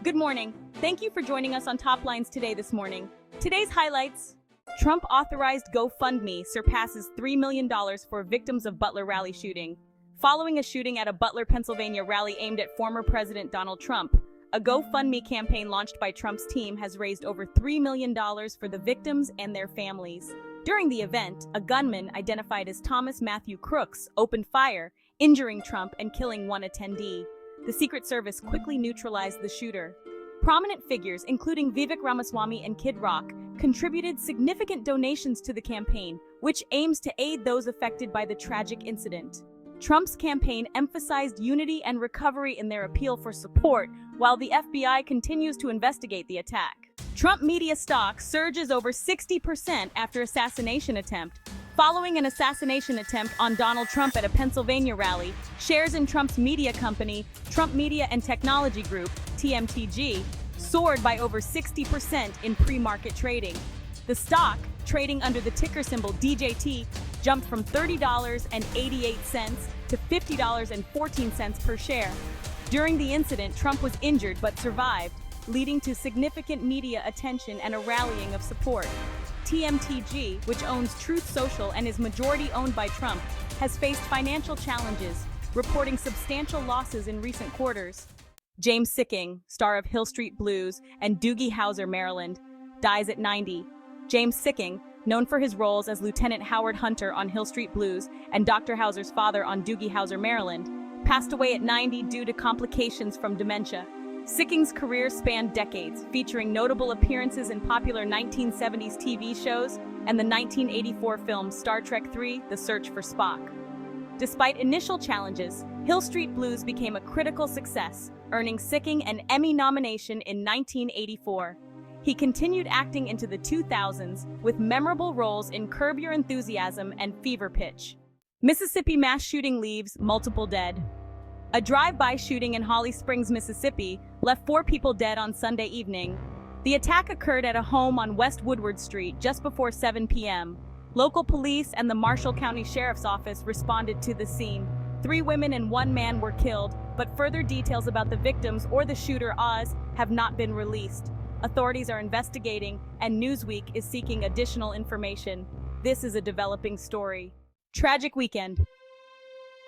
Good morning. Thank you for joining us on Toplines today this morning. Today's highlights: Trump-Authorized GoFundMe surpasses $3 million for victims of Butler rally shooting. Following a shooting at a Butler, Pennsylvania rally aimed at former President Donald Trump, a GoFundMe campaign launched by Trump's team has raised over $3 million for the victims and their families. During the event, a gunman identified as Thomas Matthew Crooks opened fire, injuring Trump and killing one attendee. The Secret Service quickly neutralized the shooter. Prominent figures, including Vivek Ramaswamy and Kid Rock, contributed significant donations to the campaign, which aims to aid those affected by the tragic incident. Trump's campaign emphasized unity and recovery in their appeal for support, while the FBI continues to investigate the attack. Trump media stock surges over 60% after assassination attempt. Following an assassination attempt on Donald Trump at a Pennsylvania rally, shares in Trump's media company, Trump Media and Technology Group, TMTG, soared by over 60% in pre-market trading. The stock, trading under the ticker symbol DJT, jumped from $30.88 to $50.14 per share. During the incident, Trump was injured but survived, leading to significant media attention and a rallying of support. TMTG, which owns Truth Social and is majority owned by Trump, has faced financial challenges, reporting substantial losses in recent quarters. James Sikking, star of Hill Street Blues and Doogie, Howser, Maryland, dies at 90. James Sikking, known for his roles as Lieutenant Howard Hunter on Hill Street Blues and Dr. Howser's father on Doogie, Howser, Maryland, passed away at 90 due to complications from dementia. Sikking's career spanned decades, featuring notable appearances in popular 1970s TV shows and the 1984 film Star Trek III: The Search for Spock. Despite initial challenges, Hill Street Blues became a critical success, earning Sikking an Emmy nomination in 1984. He continued acting into the 2000s with memorable roles in Curb Your Enthusiasm and Fever Pitch. Mississippi mass shooting leaves multiple dead. A drive-by shooting in Holly Springs, Mississippi, left 4 people dead on Sunday evening. The attack occurred at a home on West Woodward Street just before 7 p.m. Local police and the Marshall County Sheriff's Office responded to the scene. 3 women and 1 man were killed, but further details about the victims or the shooter, Oz, have not been released. Authorities are investigating, and Newsweek is seeking additional information. This is a developing story. Tragic weekend.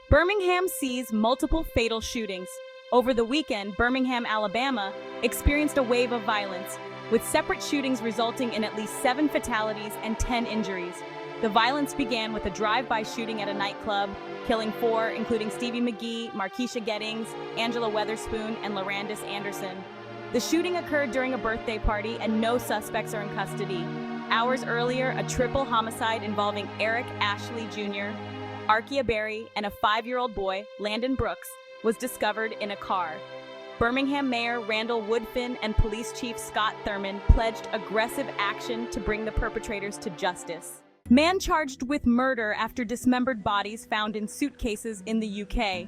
Birmingham sees multiple fatal shootings. Over the weekend, Birmingham, Alabama, experienced a wave of violence, with separate shootings resulting in at least 7 fatalities and 10 injuries. The violence began with a drive-by shooting at a nightclub, killing 4, including Stevie McGee, Markeisha Gettings, Angela Weatherspoon, and Larandis Anderson. The shooting occurred during a birthday party, and no suspects are in custody. Hours earlier, a triple homicide involving Eric Ashley Jr., Arkia Berry, and a 5-year-old boy, Landon Brooks, was discovered in a car. Birmingham Mayor Randall Woodfin and Police Chief Scott Thurman pledged aggressive action to bring the perpetrators to justice. Man charged with murder after dismembered bodies found in suitcases in the UK.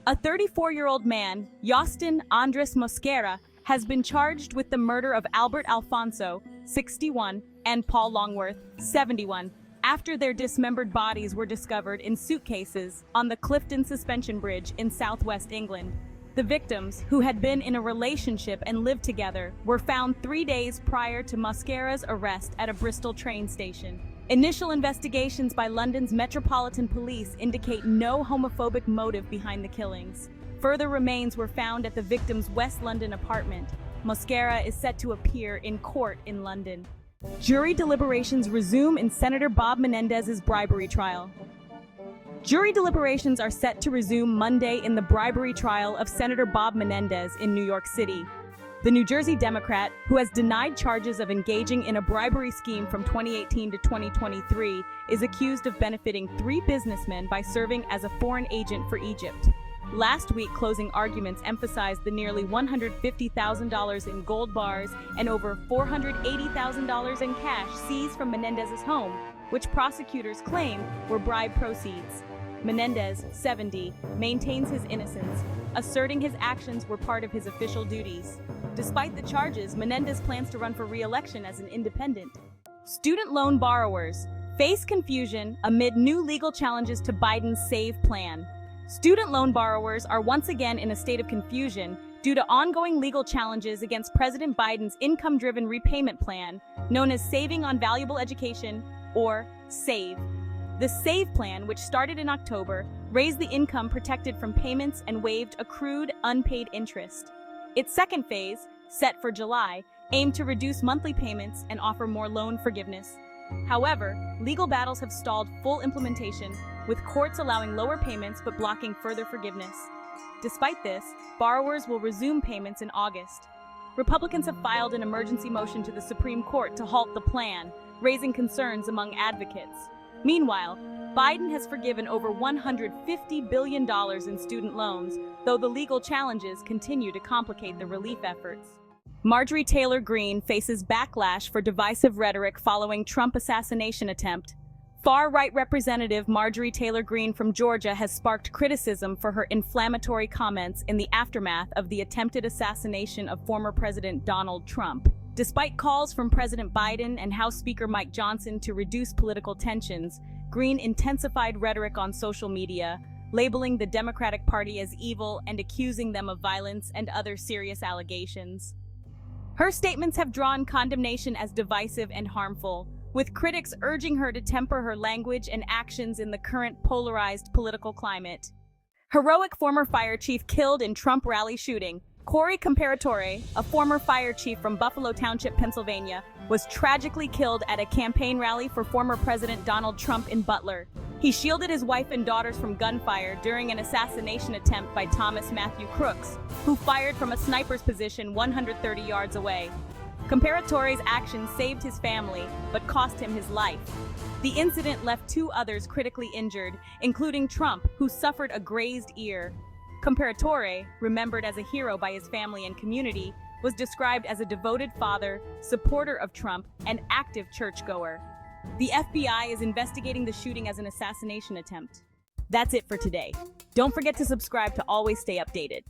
A 34-year-old man, Yostin Andres Mosquera, has been charged with the murder of Albert Alfonso, 61, and Paul Longworth, 71, after their dismembered bodies were discovered in suitcases on the Clifton Suspension Bridge in southwest England. The victims, who had been in a relationship and lived together, were found 3 days prior to Mosquera's arrest at a Bristol train station. Initial investigations by London's Metropolitan Police indicate no homophobic motive behind the killings. Further remains were found at the victim's West London apartment. Mosquera is set to appear in court in London. Jury deliberations resume in Senator Bob Menendez's bribery trial. Jury deliberations are set to resume Monday in the bribery trial of Senator Bob Menendez in New York City. The New Jersey Democrat, who has denied charges of engaging in a bribery scheme from 2018 to 2023, is accused of benefiting 3 businessmen by serving as a foreign agent for Egypt. Last week, closing arguments emphasized the nearly $150,000 in gold bars and over $480,000 in cash seized from Menendez's home, which prosecutors claim were bribe proceeds. Menendez, 70, maintains his innocence, asserting his actions were part of his official duties. Despite the charges, Menendez plans to run for re-election as an independent. Student loan borrowers face confusion amid new legal challenges to Biden's SAVE plan. Student loan borrowers are once again in a state of confusion, due to ongoing legal challenges against President Biden's income-driven repayment plan, known as Saving on Valuable Education, or SAVE. The SAVE plan, which started in October, raised the income protected from payments and waived accrued, unpaid interest. Its second phase, set for July, aimed to reduce monthly payments and offer more loan forgiveness. However, legal battles have stalled full implementation, with courts allowing lower payments but blocking further forgiveness. Despite this, borrowers will resume payments in August. Republicans have filed an emergency motion to the Supreme Court to halt the plan, raising concerns among advocates. Meanwhile, Biden has forgiven over $150 billion in student loans, though the legal challenges continue to complicate the relief efforts. Marjorie Taylor Greene faces backlash for divisive rhetoric following Trump assassination attempt. Far-right Representative Marjorie Taylor Greene from Georgia has sparked criticism for her inflammatory comments in the aftermath of the attempted assassination of former President Donald Trump. Despite calls from President Biden and House Speaker Mike Johnson to reduce political tensions, Greene intensified rhetoric on social media, labeling the Democratic Party as evil and accusing them of violence and other serious allegations. Her statements have drawn condemnation as divisive and harmful, with critics urging her to temper her language and actions in the current polarized political climate. Heroic former fire chief killed in Trump rally shooting. Corey Comparatore, a former fire chief from Buffalo Township, Pennsylvania, was tragically killed at a campaign rally for former President Donald Trump in Butler. He shielded his wife and daughters from gunfire during an assassination attempt by Thomas Matthew Crooks, who fired from a sniper's position 130 yards away. Comparatore's actions saved his family, but cost him his life. The incident left 2 others critically injured, including Trump, who suffered a grazed ear. Comparatore, remembered as a hero by his family and community, was described as a devoted father, supporter of Trump, and active churchgoer. The FBI is investigating the shooting as an assassination attempt. That's it for today. Don't forget to subscribe to always stay updated.